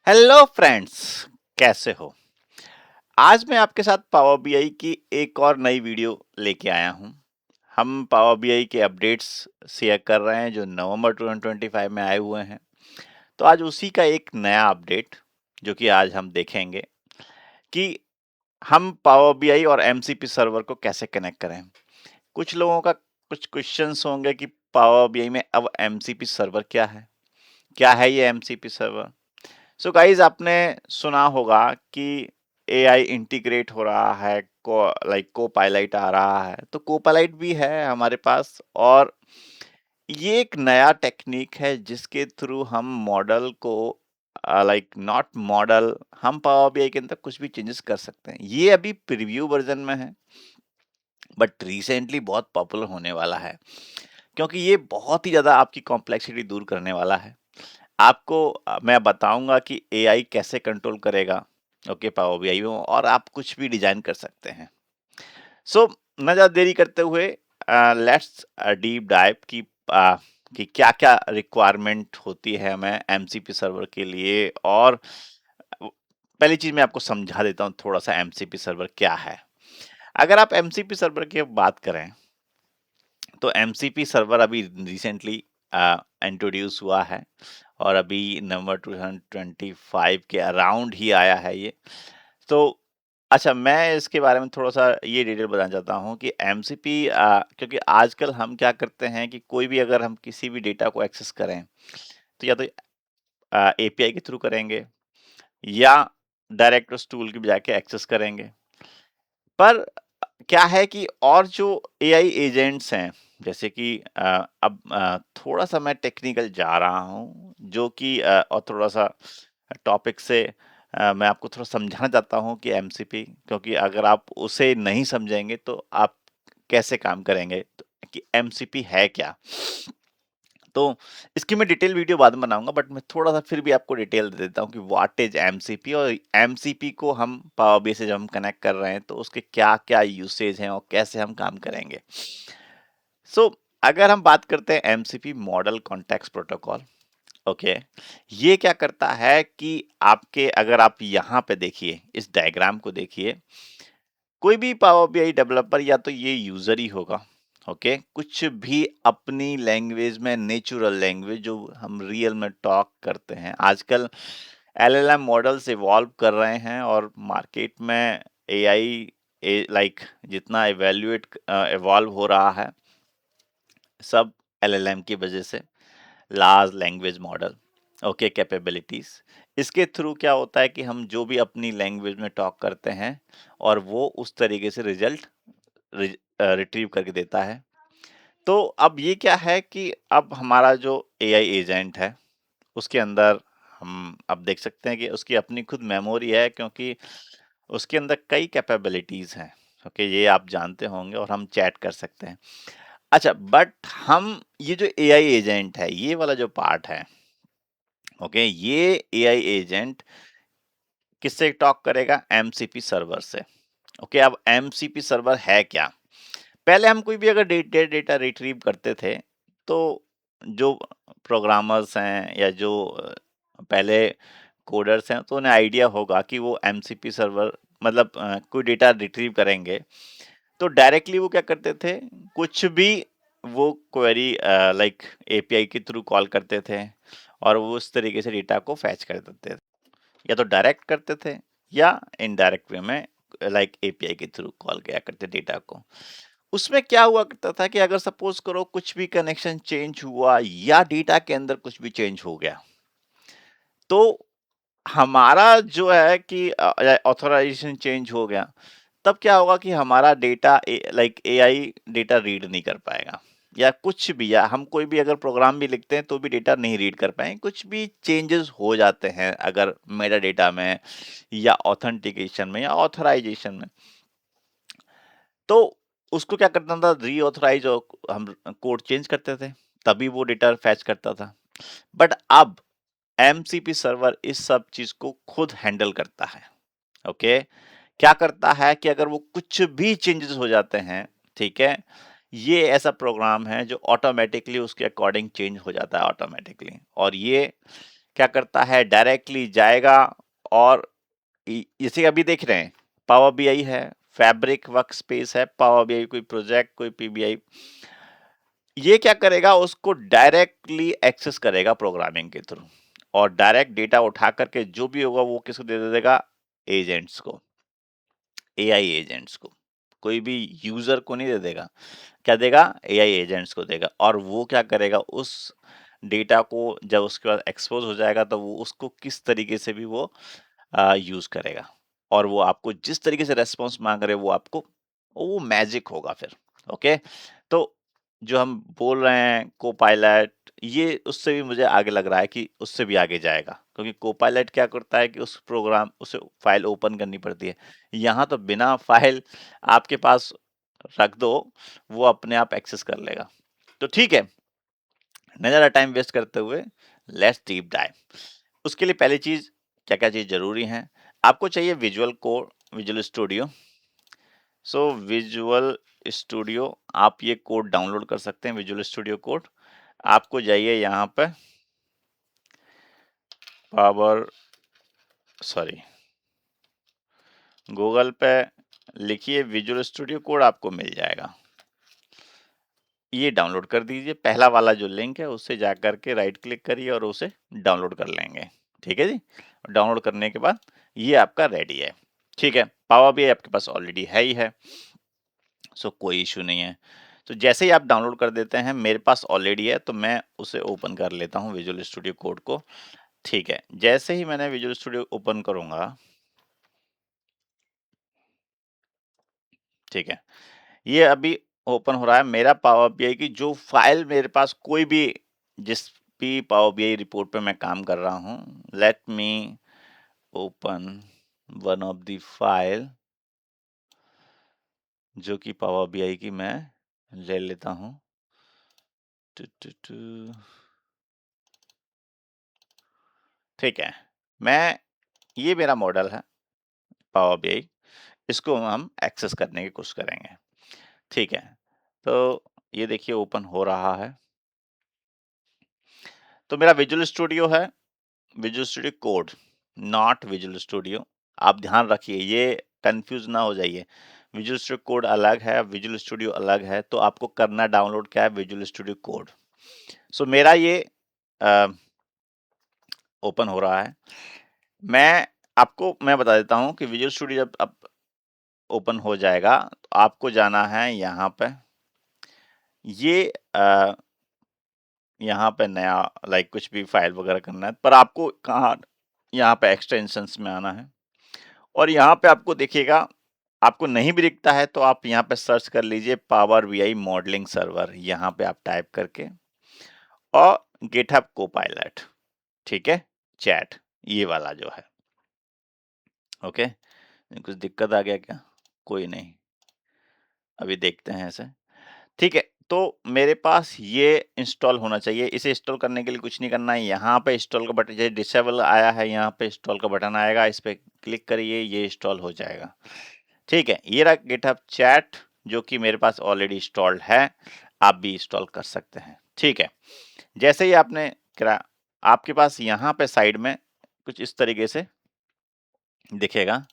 Hello friends, कैसे हो? आज मैं आपके साथ पावर बीआई की एक और नई वीडियो लेके आया हूँ। हम पावर बीआई के अपडेट्स शेयर कर रहे हैं जो नवंबर 2025 में आए हुए हैं। तो आज उसी का एक नया अपडेट जो कि आज हम देखेंगे कि हम पावर बीआई और एमसीपी सर्वर को कैसे कनेक्ट करें। कुछ लोगों का कुछ क्वेश्चंस होंगे कि पावर बीआई में अब एमसीपी सर्वर क्या है? क्या है ये एमसीपी सर्वर? सो गाइज आपने सुना होगा कि एआई इंटीग्रेट हो रहा है को पायलट आ रहा है तो को पायलट भी है हमारे पास और ये एक नया टेक्निक है जिसके थ्रू हम मॉडल को नॉट मॉडल हम पावर बीआई के अंदर कुछ भी चेंजेस कर सकते हैं। ये अभी प्रीव्यू वर्जन में है बट रिसेंटली बहुत पॉपुलर होने वाला है क्योंकि ये बहुत ही ज्यादा आपकी कॉम्प्लेक्सिटी दूर करने वाला है। आपको मैं बताऊंगा कि एआई कैसे कंट्रोल करेगा ओके पावर बीआई में और आप कुछ भी डिजाइन कर सकते हैं। सो न ज्यादा देरी करते हुए लेट्स डीप डाइव कि क्या क्या रिक्वायरमेंट होती है हमें एमसीपी सर्वर के लिए और पहली चीज मैं आपको समझा देता हूँ थोड़ा सा एमसीपी सर्वर क्या है। अगर आप एमसीपी सर्वर की बात करें तो एमसीपी सर्वर अभी रिसेंटली इंट्रोड्यूस हुआ है और अभी नवंबर 2025 के अराउंड ही आया है ये। तो अच्छा मैं इसके बारे में थोड़ा-सा ये डिटेल बताना चाहता हूँ कि एमसीपी क्योंकि आजकल हम क्या करते हैं कि कोई भी अगर हम किसी भी डेटा को एक्सेस करें, तो या तो एपीआई के थ्रू करेंगे या डायरेक्ट उस टूल की जाके एक्सेस करेंगे। पर क्या है कि और जो एआई एजेंट्स हैं, जैसे कि अब थोड़ा-सा मैं टेक्निकल जा रहा हूँ, जो कि और थोड़ा-सा टॉपिक से मैं आपको थोड़ा समझाना चाहता हूँ कि एमसीपी क्योंकि अगर आप उसे नहीं समझेंगे तो आप कैसे काम करेंगे? तो कि एमसीपी है क्या? तो इसकी मैं डिटेल वीडियो बाद में बनाऊँगा बट मैं थोड़ा-सा फिर भी आपको डिटेल दे देता हूँ कि व्हाट इज़ एमसीपी और एमसीपी को हम पावर बीआई से जब हम कनेक्ट कर रहे हैं तो उसके क्या-क्या यूसेज हैं और कैसे हम काम करेंगे। सो अगर हम बात करते हैं MCP model context protocol okay ये क्या करता है कि आपके अगर आप यहाँ पे देखिए इस डायग्राम को देखिए कोई भी पावर बीआई डेवलपर या तो ये यूजर ही होगा ओके कुछ भी अपनी लैंग्वेज में नेचुरल लैंग्वेज जो हम रियल में टॉक करते हैं आजकल एलएलएम मॉडल्स इवॉल्व कर रहे हैं और मार्केट में एआई जितना इवेल्युएट इवॉल्व हो रहा है सब एलएलएम की वजह से large language model okay capabilities इसके थ्रू क्या होता है कि हम जो भी अपनी लैंग्वेज में टॉक करते हैं और वो उस तरीके से रिजल्ट रिट्रीव करके देता है। तो अब ये क्या है कि अब हमारा जो एआई एजेंट है उसके अंदर हम अब देख सकते हैं कि उसकी अपनी खुद मेमोरी है क्योंकि उसके अंदर कई कैपेबिलिटीज हैं ओके ये आप जानते होंगे और हम चैट कर सकते हैं। अच्छा बट हम ये जो एआई एजेंट है ये वाला जो पार्ट है ओके ये एआई एजेंट किससे टॉक करेगा एमसीपी सर्वर से। ओके अब एमसीपी सर्वर है क्या? पहले हम कोई भी अगर डेटा रिट्रीव करते थे तो जो प्रोग्रामर्स हैं या जो पहले कोडर्स हैं तो उन्हें आइडिया होगा कि वो एमसीपी सर्वर मतलब कोई डेटा रिट्रीव करेंगे तो डायरेक्टली वो क्या करते थे कुछ भी वो क्वेरी एपीआई के थ्रू कॉल करते थे और वो उस तरीके से डेटा को फैच कर देते थे या तो डायरेक्ट करते थे या इनडायरेक्ट वे में एपीआई के थ्रू कॉल किया करते डेटा को। उसमें क्या हुआ करता था कि अगर सपोज करो कुछ भी कनेक्शन चेंज हुआ या डेटा के अंदर कुछ भी चेंज हो गया तो हमारा जो है कि ऑथराइजेशन चेंज हो गया तब क्या होगा कि हमारा डेटा एआई डेटा रीड नहीं कर पाएगा या कुछ भी या हम कोई भी अगर प्रोग्राम भी लिखते हैं तो भी डेटा नहीं रीड कर पाएंगे कुछ भी चेंजेस हो जाते हैं अगर मेटा डेटा में या ऑथेंटिकेशन में या ऑथराइजेशन में। तो उसको क्या करना था रीऑथराइज और हम कोड चेंज करते थे तभी वो डेटा फैच करता था। बट अब एमसीपी सर्वर इस सब चीज को खुद हैंडल करता है ओके क्या करता है कि अगर वो कुछ भी चेंजेस हो जाते हैं ठीक है ये ऐसा प्रोग्राम है जो ऑटोमेटिकली उसके अकॉर्डिंग चेंज हो जाता है ऑटोमेटिकली और ये क्या करता है, डायरेक्टली जाएगा और इसे अभी देख रहे हैं, पावर बीआई है, फैब्रिक वर्कस्पेस है, पावर बीआई कोई प्रोजेक्ट, कोई पीबीआई, ये क्या करेगा, उसको डायरेक्टली एक्सेस करेगा प्रोग्रामिंग के थ्रू, और डायरेक्ट डेटा उठा करके जो भी होगा वो किसको दे देगा, एजेंट्स को, एआई एजेंट्स को, कोई भी यूजर को नहीं दे देगा, क्या देगा, एआई एजेंट्स को देगा, और वो क्या करेगा, उस डेटा को जब उसके बाद एक्सपोज हो जाएगा तो वो उसको किस तरीके से भी वो यूज करेगा, और वो आपको जिस तरीके से रेस्पॉन्स मांग रहे वो आपको, वो मैजिक होगा फिर। ओके, तो जो हम बोल रहे हैं को पायलट, ये उससे भी मुझे आगे लग रहा है कि उससे भी आगे जाएगा, क्योंकि को पायलट क्या करता है कि उस प्रोग्राम, उसे फाइल ओपन करनी पड़ती है, यहाँ तो बिना फाइल आपके पास रख दो, वो अपने आप एक्सेस कर लेगा। तो ठीक है, न ज़्यादा टाइम वेस्ट करते हुए लेट्स डीप डाइव। उसके लिए पहली चीज, क्या क्या चीज जरूरी है, आपको चाहिए visual code, visual studio. So visual studio, आप ये कोड डाउनलोड कर सकते हैं, विजुअल स्टूडियो कोड। आपको जाइए यहाँ पे पावर, सॉरी, गूगल पे लिखिए विजुअल स्टूडियो कोड, आपको मिल जाएगा। ये डाउनलोड कर दीजिए, पहला वाला जो लिंक है उससे जा करके राइट क्लिक करिए और उसे डाउनलोड कर लेंगे। ठीक है जी, डाउनलोड करने के बाद ये आपका रेडी है। ठीक है, पावर भी आपके पास ऑलरेडी है ही है, सो कोई इशू नहीं है। तो जैसे ही आप डाउनलोड कर देते हैं, मेरे पास ऑलरेडी है तो मैं उसे ओपन कर लेता हूँ विजुअल स्टूडियो कोड को। ठीक है, जैसे ही मैंने विजुअल स्टूडियो ओपन करूंगा, ठीक है, ये अभी ओपन हो रहा है मेरा पावर बीआई की जो फाइल मेरे पास, कोई भी जिस भी पावर बीआई रिपोर्ट पे मैं काम कर रहा हूँ, let me open one of the file जो कि पावर बीआई की मैं ले लेता हूँ। ठीक है, मैं, ये मेरा मॉडल है पावर बीआई, इसको हम एक्सेस करने की कोशिश करेंगे। ठीक है, तो ये देखिए ओपन हो रहा है, तो मेरा विजुअल स्टूडियो है, visual studio code, not visual studio. आप ध्यान रखिए, ये कंफ्यूज ना हो जाइए, विजुअल स्टूडियो कोड अलग है, विजुअल स्टूडियो अलग है, तो आपको करना डाउनलोड क्या है, विजुअल स्टूडियो कोड। सो मेरा ये ओपन हो रहा है। मैं बता देता हूँ कि विजुअल स्टूडियो जब आप ओपन हो जाएगा तो आपको जाना है यहाँ पे, ये यहाँ पे नया लाइक कुछ भी फाइल वगैरह करना है, पर आपको कहाँ, यहाँ पे एक्सटेंशंस में आना है, और यहाँ पे आपको देखिएगा, आपको नहीं भी दिखता है तो आप यहाँ पे सर्च कर लीजिए पावर बीआई मॉडलिंग सर्वर, यहाँ पे आप टाइप करके, और गिटहब कोपायलट, ठीक है, चैट, ये वाला जो है। ओके, कुछ दिक्कत आ गया क्या, कोई नहीं, अभी देखते हैं इसे। ठीक है, तो मेरे पास ये इंस्टॉल होना चाहिए। इसे इंस्टॉल करने के लिए कुछ नहीं करना है, यहाँ पे इंस्टॉल का बटन, जैसे डिसेबल आया है यहाँ पे इंस्टॉल का बटन आएगा, इस पे क्लिक करिए, ये इंस्टॉल हो जाएगा। ठीक है, ये रहा गिटहब चैट जो कि मेरे पास ऑलरेडी इंस्टॉल्ड है, आप भी इंस्टॉल कर सकते हैं। ठीक है, जैसे ही आपने करा, आपके पास यहाँ पे साइड में कुछ इस तरीके से दिखेगा,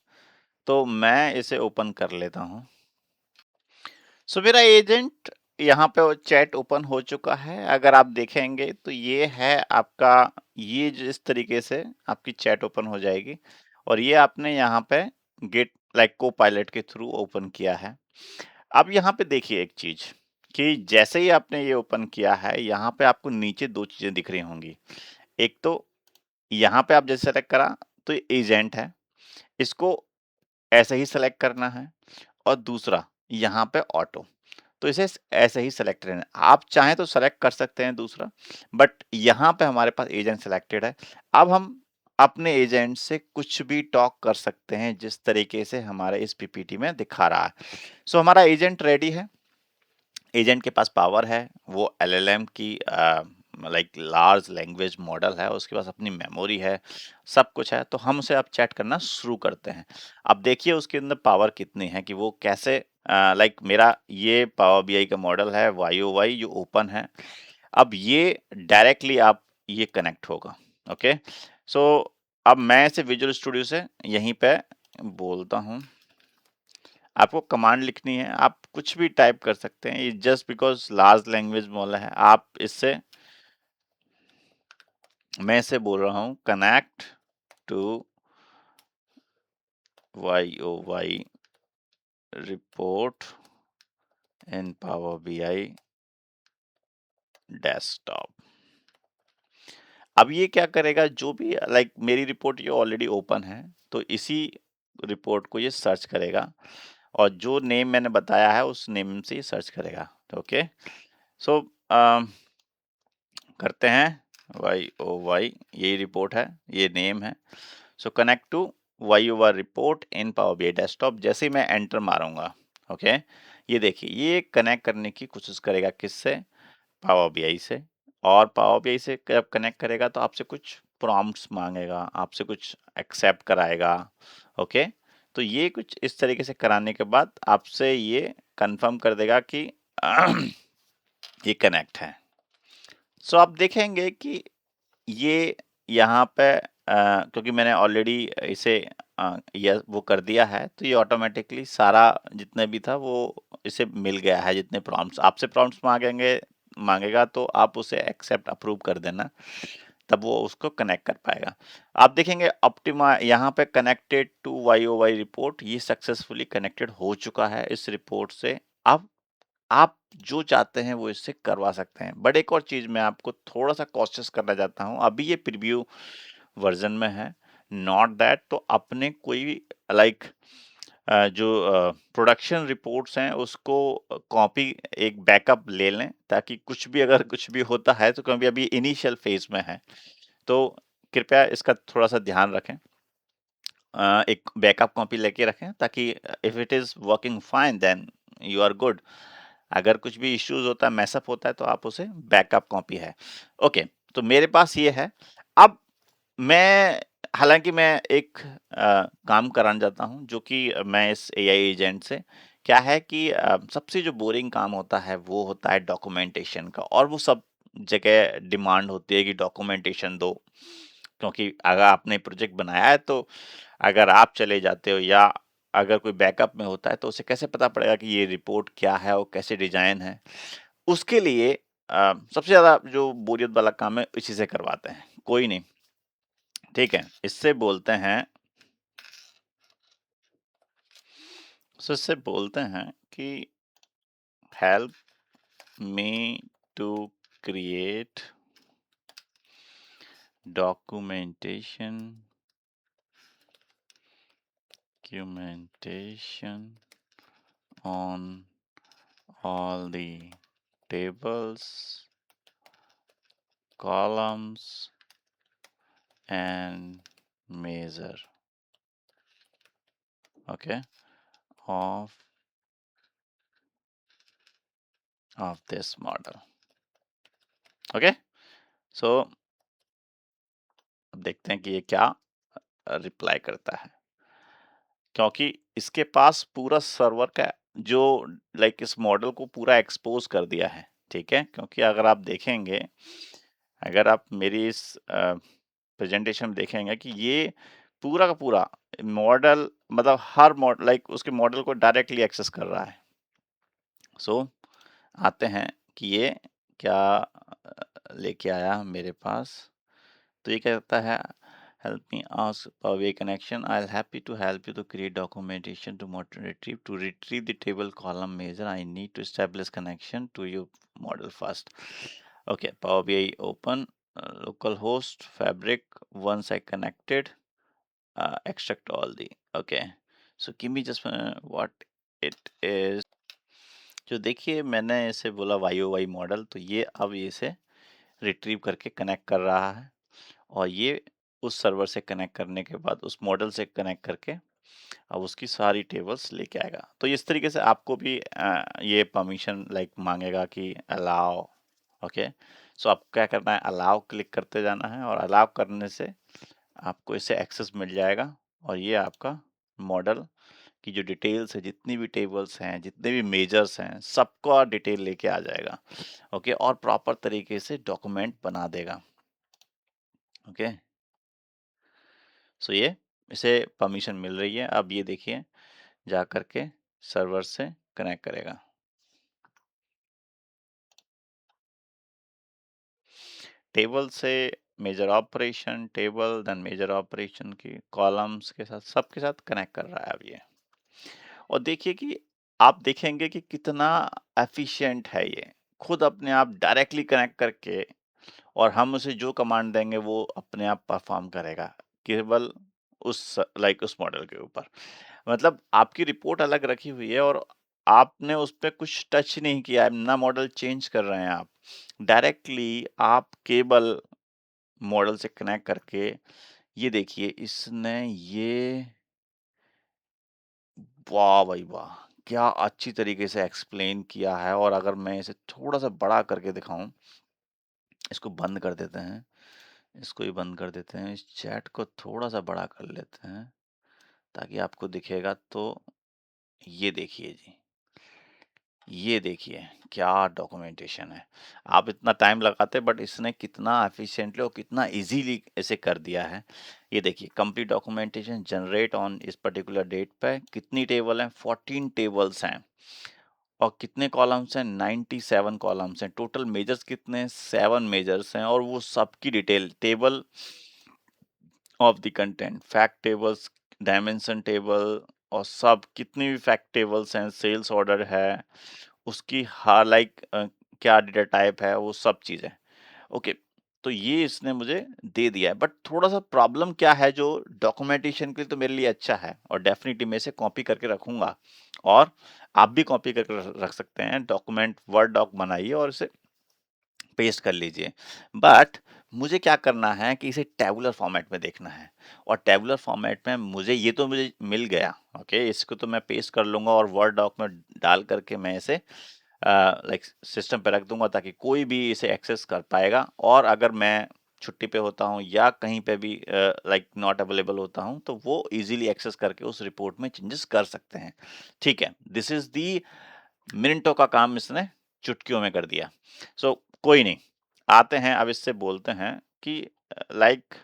तो मैं इसे ओपन कर लेता हूँ। सो मेरा एजेंट यहाँ पे चैट ओपन हो चुका है। अगर आप देखेंगे तो ये है आपका, ये जिस तरीके से आपकी चैट ओपन हो जाएगी, और ये आपने यहाँ पे गेट लाइक को पायलट के थ्रू ओपन किया है। अब यहाँ पे देखिए एक चीज, कि जैसे ही आपने ये ओपन किया है, यहाँ पे आपको नीचे दो चीजें दिख रही होंगी। एक तो यहाँ पे आप जैसे सेलेक्ट करा तो एजेंट है, इसको ऐसे ही सेलेक्ट करना है, और दूसरा यहाँ पे ऑटो, तो इसे ऐसे ही सेलेक्ट रहना है। आप चाहें तो सेलेक्ट कर सकते हैं दूसरा, बट यहाँ पे हमारे पास एजेंट सेलेक्टेड है। अब हम अपने एजेंट से कुछ भी टॉक कर सकते हैं, जिस तरीके से हमारे इस पीपीटी में दिखा रहा है। सो हमारा एजेंट रेडी है, एजेंट के पास पावर है, वो एलएलएम की लाइक लार्ज लैंग्वेज मॉडल है, उसके पास अपनी मेमोरी है, सब कुछ है, तो हम उसे अब चैट करना शुरू करते हैं। अब देखिए उसके अंदर पावर कितनी है, कि वो कैसे लाइक मेरा ये पावर बीआई का मॉडल है YOY जो ओपन है। अब ये डायरेक्टली आप ये कनेक्ट होगा, ओके, सो अब मैं इसे विजुअल स्टूडियो से यहीं पे बोलता हूँ। आपको कमांड लिखनी है, आप कुछ भी टाइप कर सकते हैं, ये just because large language model है। आप इससे, मैं इसे बोल रहा हूँ connect to YOY report in power BI desktop. अब ये क्या करेगा, जो भी लाइक मेरी रिपोर्ट ये ऑलरेडी ओपन है, तो इसी रिपोर्ट को ये सर्च करेगा और जो नेम मैंने बताया है उस नेम से सर्च करेगा। ओके, सो करते हैं YOY, यही रिपोर्ट है, ये नेम है। So connect to YOY report in power BI desktop. जैसे ही मैं एंटर मारूंगा, ओके, ये देखिए ये कनेक्ट करने की कोशिश करेगा, किससे, पावर BI से। और पावर BI से जब कनेक्ट करेगा तो आपसे कुछ प्रॉम्प्ट्स मांगेगा, आपसे कुछ एक्सेप्ट कराएगा। ओके, तो ये कुछ इस तरीके से कराने के बाद आपसे ये कंफर्म कर देगा कि ये कनेक्ट है। सो आप देखेंगे कि ये यहाँ पे क्योंकि मैंने ऑलरेडी इसे यह वो कर दिया है, तो ये ऑटोमेटिकली सारा जितने भी था वो इसे मिल गया है। जितने प्रॉम्प्ट्स आपसे प्रॉम्प्ट्स मांगेगा तो आप उसे एक्सेप्ट अप्रूव कर देना, तब वो उसको कनेक्ट कर पाएगा। आप देखेंगे ऑप्टिमा यहाँ पे कनेक्टेड टू YOY रिपोर्ट, ये सक्सेसफुली कनेक्टेड हो चुका है इस रिपोर्ट से। अब आप जो चाहते हैं वो इससे करवा सकते हैं। बट एक और चीज मैं आपको थोड़ा सा कॉशियस करना चाहता हूँ, अभी ये प्रीव्यू वर्जन में है, नॉट दैट तो अपने कोई लाइक जो प्रोडक्शन रिपोर्ट्स हैं उसको कॉपी एक बैकअप ले लें, ताकि कुछ भी अगर कुछ भी होता है तो क्योंकि अभी इनिशियल फेज में है, तो कृपया इसका थोड़ा सा ध्यान रखें। एक बैकअप कॉपी लेके रखें, ताकि if it is working fine then you are good. अगर कुछ भी इश्यूज होता है, मैसअप होता है, तो आप उसे बैकअप कॉपी है। ओके, तो मेरे पास ये है। अब मैं, हालांकि मैं एक काम कराना चाहता हूँ, जो कि मैं इस AI एजेंट से, क्या है कि सबसे जो बोरिंग काम होता है वो होता है डॉक्यूमेंटेशन का, और वो सब जगह डिमांड होती है कि डॉक्यूमेंटेशन दो। क्योंकि अगर आपने प्रोजेक्ट बनाया है तो अगर आप चले जाते हो या अगर कोई बैकअप में होता है, तो उसे कैसे पता पड़ेगा कि ये रिपोर्ट क्या है और कैसे डिजाइन है। उसके लिए सबसे ज्यादा जो बोरियत वाला काम है इसी से करवाते हैं। कोई नहीं, ठीक है, इससे बोलते हैं, इससे बोलते हैं कि help me to create documentation on all the tables, columns and measure, okay, of this model। Okay, so अब देखते हैं कि ये क्या रिप्लाई करता है, क्योंकि इसके पास पूरा सर्वर का जो लाइक इस मॉडल को पूरा एक्सपोज कर दिया है। ठीक है, क्योंकि अगर आप देखेंगे, अगर आप मेरी इस प्रेजेंटेशन में देखेंगे कि ये पूरा का पूरा मॉडल, मतलब हर मॉडल लाइक उसके मॉडल को डायरेक्टली एक्सेस कर रहा है। सो आते हैं कि ये क्या लेके आया मेरे पास। तो ये क्या कहता है, help me ask Power BI connection, I'll happy to help you to create documentation to retrieve the table column measure, I need to establish connection to your model first। Okay, Power BI open, localhost fabric, once I connected, extract all the, okay, so give me just what it is। जो देखिए मैंने इसे बोला YOY model, तो ये अब इसे retrieve करके कनेक्ट कर रहा है, और ये उस सर्वर से कनेक्ट करने के बाद उस मॉडल से कनेक्ट करके अब उसकी सारी टेबल्स लेके आएगा। तो इस तरीके से आपको भी ये परमिशन लाइक मांगेगा कि अलाउ। ओके, सो आप क्या करना है, अलाउ क्लिक करते जाना है, और अलाउ करने से आपको इसे एक्सेस मिल जाएगा, और ये आपका मॉडल की जो डिटेल्स है, जितनी भी टेबल्स हैं, जितने भी मेजर्स हैं, सबका डिटेल लेके आ जाएगा। ओके, और प्रॉपर तरीके से डॉक्यूमेंट बना देगा। ओके, सो ये इसे परमिशन मिल रही है। अब ये देखिए जा करके सर्वर से कनेक्ट करेगा। टेबल से measure operation, table then measure operation की कॉलम्स के साथ सबके साथ कनेक्ट कर रहा है अब ये। और देखिए कि आप देखेंगे कि कितना एफिशिएंट है ये, खुद अपने आप डायरेक्टली कनेक्ट करके, और हम उसे जो कमांड देंगे वो अपने आप परफॉर्म करेगा, केवल उस उस मॉडल के ऊपर। मतलब आपकी रिपोर्ट अलग रखी हुई है और आपने उस पे कुछ टच नहीं किया है, ना मॉडल चेंज कर रहे हैं आप। डायरेक्टली आप केवल मॉडल से कनेक्ट करके, ये देखिए इसने ये, वाह भाई वाह! क्या अच्छी तरीके से एक्सप्लेन किया है। और अगर मैं इसे थोड़ा-सा बड़ा करके दिखाऊँ, इसको बंद कर देते हैं, इसको भी बंद कर देते हैं, इस चैट को थोड़ा-सा बड़ा कर लेते हैं, ताकि आपको दिखेगा। तो ये देखिए जी, ये देखिए क्या डॉक्यूमेंटेशन है। आप इतना टाइम लगाते, बट इसने कितना एफिशिएंटली और कितना इजीली इसे कर दिया है। ये देखिए कंप्लीट डॉक्यूमेंटेशन जनरेट ऑन इस पर्टिकुलर डेट पे कितनी टेबल हैं, 14 टेबल्स हैं। और कितने कॉलम्स हैं, 97 कॉलम्स हैं। टोटल मेजर्स कितने हैं, 7 मेजर्स हैं। और वो सबकी detail, table of the content, fact tables, dimension table, और सब कितनी भी फैक्ट टेबल्स हैं, सेल्स ऑर्डर है, उसकी हर क्या डेटा टाइप है, वो सब चीज़ें। ओके, तो ये इसने मुझे दे दिया है। बट थोड़ा-सा प्रॉब्लम क्या है, जो डॉक्यूमेंटेशन के लिए तो मेरे लिए अच्छा है और डेफ़िनिटली मैं इसे कॉपी करके रखूँगा। और आप भी कॉपी करके रख सकते हैं। डॉक्यूमेंट वर्ड डॉक बनाइए और इसे पेस्ट कर लीजिए। बट मुझे क्या करना है कि इसे टैबुलर फॉर्मेट में देखना है। और टैबुलर फॉर्मेट में मुझे मिल गया। ओके, इसको तो मैं पेस्ट कर लूँगा और वर्ड डॉक में डाल करके मैं इसे सिस्टम पे रख दूँगा, ताकि कोई भी इसे एक्सेस कर पाएगा। और अगर मैं छुट्टी पे होता हूँ या कहीं पे भी नॉट अवेलेबल होता हूँ, तो वो ईज़िली एक्सेस करके उस रिपोर्ट में चेंजेस कर सकते हैं। ठीक है, दिस इज़ दी मिनटों का काम इसने चुटकियों में कर दिया। सो कोई नहीं, आते हैं अब इससे बोलते हैं कि like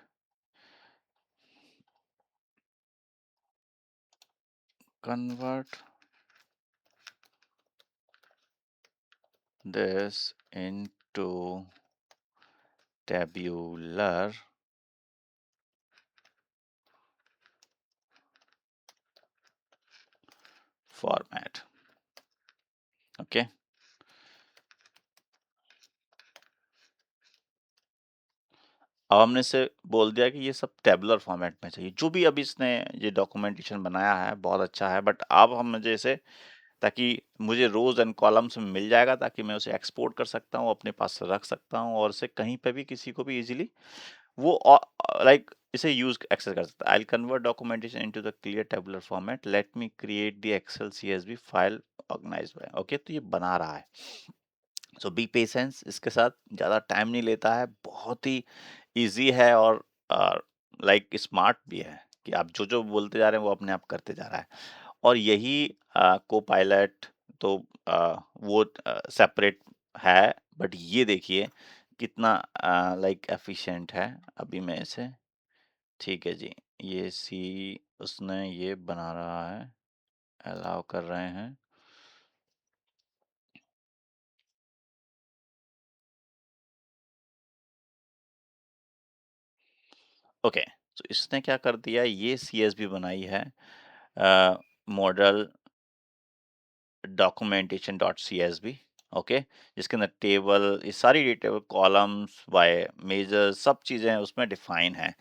convert this into tabular format. Okay, अब हमने इसे बोल दिया कि ये सब टेबुलर फॉर्मेट में चाहिए। जो भी अभी इसने ये डॉक्यूमेंटेशन बनाया है बहुत अच्छा है, बट अब हम मुझे इसे, ताकि मुझे रोज एंड कॉलम्स में मिल जाएगा, ताकि मैं उसे एक्सपोर्ट कर सकता हूँ, अपने पास रख सकता हूँ, और उसे कहीं पे भी किसी को भी इजीली वो इसे यूज एक्सेस कर सकता है। I convert documentation into the clear tabular format, let me create the Excel CSV file organised by. Okay, तो ये बना रहा है। सो बी पेशेंस, इसके साथ ज़्यादा टाइम नहीं लेता है, बहुत ही ईज़ी है। और स्मार्ट भी है कि आप जो-जो बोलते जा रहे हैं वो अपने आप करते जा रहा है। और यही कोपायलट तो वो सेपरेट है, बट ये देखिए कितना एफिशिएंट है। अभी मैं इसे, ठीक है जी, ये सी उसने ये बना रहा है, अलाउ कर रहे हैं। ओके, तो इसने क्या कर दिया, ये सीएसवी बनाई है model documentation dot CSV. Okay, जिसके अंदर टेबल, ये सारी डिटेल, कॉलम्स बाय मेजर, सब चीज़ें उसमें डिफाइन है।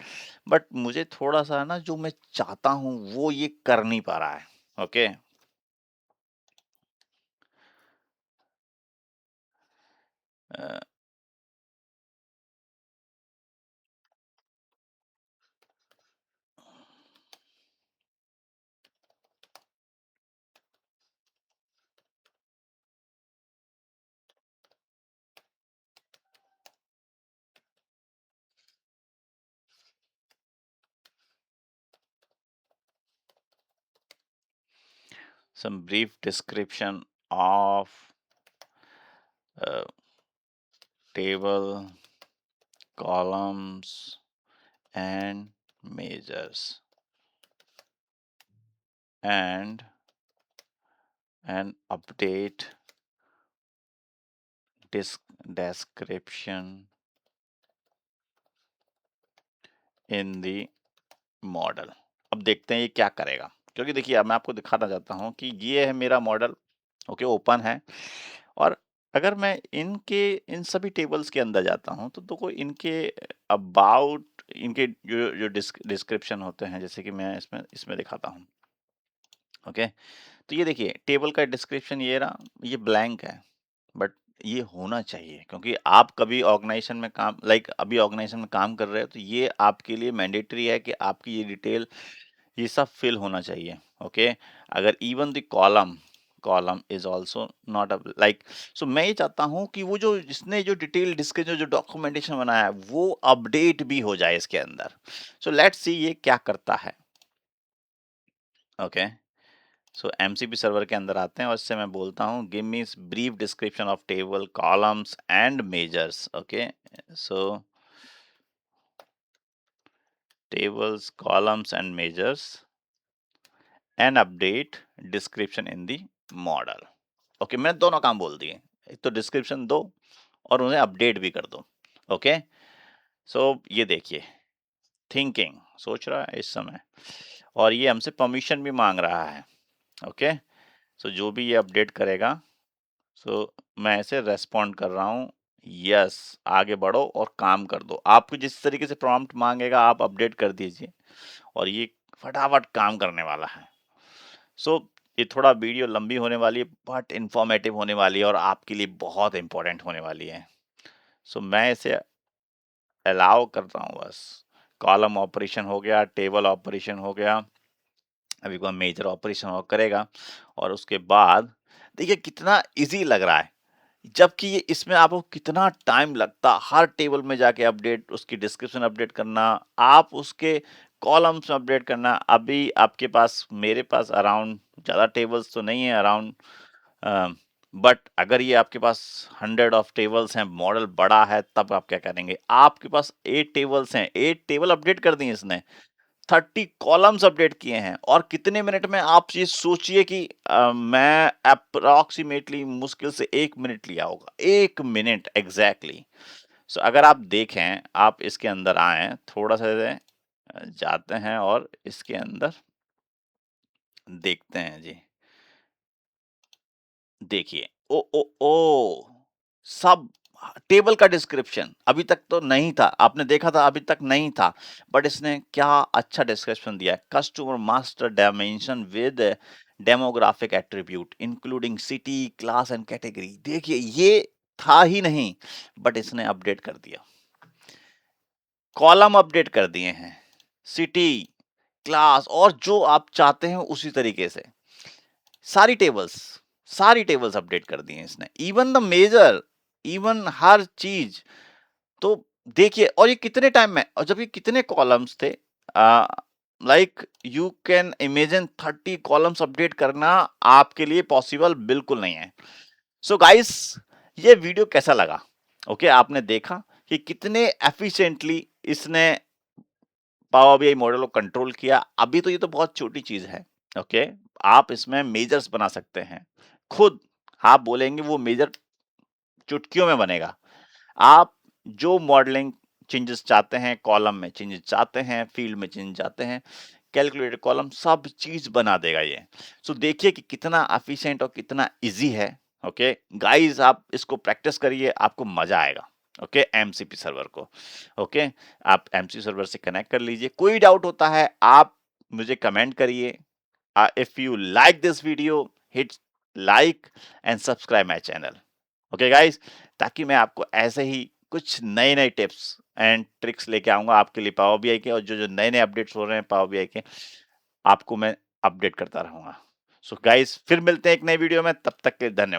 बट मुझे थोड़ा सा ना, जो मैं चाहता हूँ वो ये कर नहीं पा रहा है। Okay, some brief description of uh, table, columns, and measures and update description in the model. अब देखते हैं ये क्या करेगा, क्योंकि देखिए अब मैं आपको दिखाना चाहता हूँ कि ये है मेरा मॉडल, ओके, ओपन है। और अगर मैं इनके इन सभी टेबल्स के अंदर जाता हूँ तो देखो इनके अबाउट इनके जो जो डिस्क्रिप्शन होते हैं, जैसे कि मैं इसमें इसमें दिखाता हूँ, ओके। तो ये देखिए टेबल का डिस्क्रिप्शन ये रहा, ये ब्लैंक है, बट ये होना चाहिए, क्योंकि आप कभी ऑर्गेनाइजेशन में काम अभी ऑर्गेनाइजेशन में काम कर रहे हो तो ये आपके लिए मैंडेटरी है कि आपकी ये डिटेल ये सब फिल होना चाहिए, ओके। अगर even the column is also not so मैं ये चाहता हूँ कि वो जो जिसने जो डिटेल डिस्क्रिप्शन जो डॉक्यूमेंटेशन बनाया है वो अपडेट भी हो जाए इसके अंदर। सो लेट्स सी ये क्या करता है, ओके। सो एमसीपी सर्वर के अंदर आते हैं और इससे मैं बोलता हूँ give me brief description of table columns and measures, okay. So tables columns and measures and update description in the model, okay. मैंने दोनों काम बोल दिए, एक तो डिस्क्रिप्शन दो और उन्हें अपडेट भी कर दो, ओके। सो ये देखिए थिंकिंग सोच रहा है इस समय, और ये हमसे परमिशन भी मांग रहा है, ओके। सो जो भी ये अपडेट करेगा, सो मैं इसे रेस्पॉन्ड कर रहा हूँ, यस आगे बढ़ो और काम कर दो। आपको जिस तरीके से प्रॉम्प्ट मांगेगा आप अपडेट कर दीजिए और ये फटाफट काम करने वाला है। सो ये थोड़ा वीडियो लंबी होने वाली है बट इंफॉर्मेटिव होने वाली है और आपके लिए बहुत इंपॉर्टेंट होने वाली है। सो मैं इसे अलाउ कर रहा हूँ बस। कॉलम ऑपरेशन हो गया, टेबल ऑपरेशन हो गया, अभी कोई मेजर ऑपरेशन और करेगा और उसके बाद देखिए कितना इजी लग रहा है, जबकि ये इसमें आपको कितना टाइम लगता हर टेबल में जाके अपडेट उसकी डिस्क्रिप्शन अपडेट करना, आप उसके कॉलम्स में अपडेट करना। अभी आपके पास मेरे पास अराउंड ज़्यादा टेबल्स तो नहीं है अराउंड, बट अगर ये आपके पास 100 ऑफ टेबल्स हैं, मॉडल बड़ा है, तब आप क्या करेंगे, आपके पास 8 टेबल्स हैं, 8 टेबल अपडेट कर दिए इसने, 30 कॉलम्स अपडेट किए हैं और कितने मिनट में, आप ये सोचिए कि मैं अप्रोक्सीमेटली मुश्किल से 1 मिनट लिया होगा, 1 मिनट एग्जैक्टली। सो अगर आप देखें, आप इसके अंदर आए थोड़ा सा जाते हैं और इसके अंदर देखते हैं जी, देखिए ओ ओ ओ सब टेबल का डिस्क्रिप्शन अभी तक तो नहीं था, आपने देखा था अभी तक नहीं था, बट इसने क्या अच्छा डिस्क्रिप्शन दिया है, customer master dimension with demographic attribute including city class and category. देखिए ये था ही नहीं, बट इसने अपडेट कर दिया, कॉलम अपडेट कर दिए हैं, सिटी क्लास और जो आप चाहते हैं उसी तरीके से सारी टेबल्स सारी टेबल्स अपडेट कर दी हैं इसने, इवन द मेजर, इवन हर चीज। तो देखिए और ये कितने टाइम में, और जब ये कितने कॉलम्स थे, you can imagine 30 columns update करना आपके लिए पॉसिबल बिल्कुल नहीं है। सो गाइस ये वीडियो कैसा लगा, ओके आपने देखा कि कितने एफिशिएंटली इसने पावर बीआई मॉडल को कंट्रोल किया। अभी तो ये तो बहुत छोटी चीज है, ओके। आप इसमें मेजर्स बना सकते हैं खुद, आप बोलेंगे वो मेजर चुटकियों में बनेगा। आप जो मॉडलिंग चेंजेस चाहते हैं, कॉलम में चेंजेस चाहते हैं, फील्ड में चेंज चाहते हैं, कैलकुलेटेड कॉलम सब चीज बना देगा ये। सो देखिए कि कितना एफिशिएंट और कितना इजी है, ओके गाइस। आप इसको प्रैक्टिस करिए, आपको मजा आएगा, ओके। एमसीपी सर्वर को, ओके, आप एमसीपी सर्वर से कनेक्ट कर लीजिए। कोई डाउट होता है आप मुझे कमेंट करिए। If you like this video hit like and subscribe my channel, okay guys, ताकि मैं आपको ऐसे ही कुछ नए नए टिप्स एंड ट्रिक्स लेके आऊंगा आपके लिए पावर बीआई के, और जो जो नए नए अपडेट्स हो रहे हैं पावर बीआई के आपको मैं अपडेट करता रहूंगा। सो गाइस फिर मिलते हैं एक नई वीडियो में, तब तक के लिए धन्यवाद।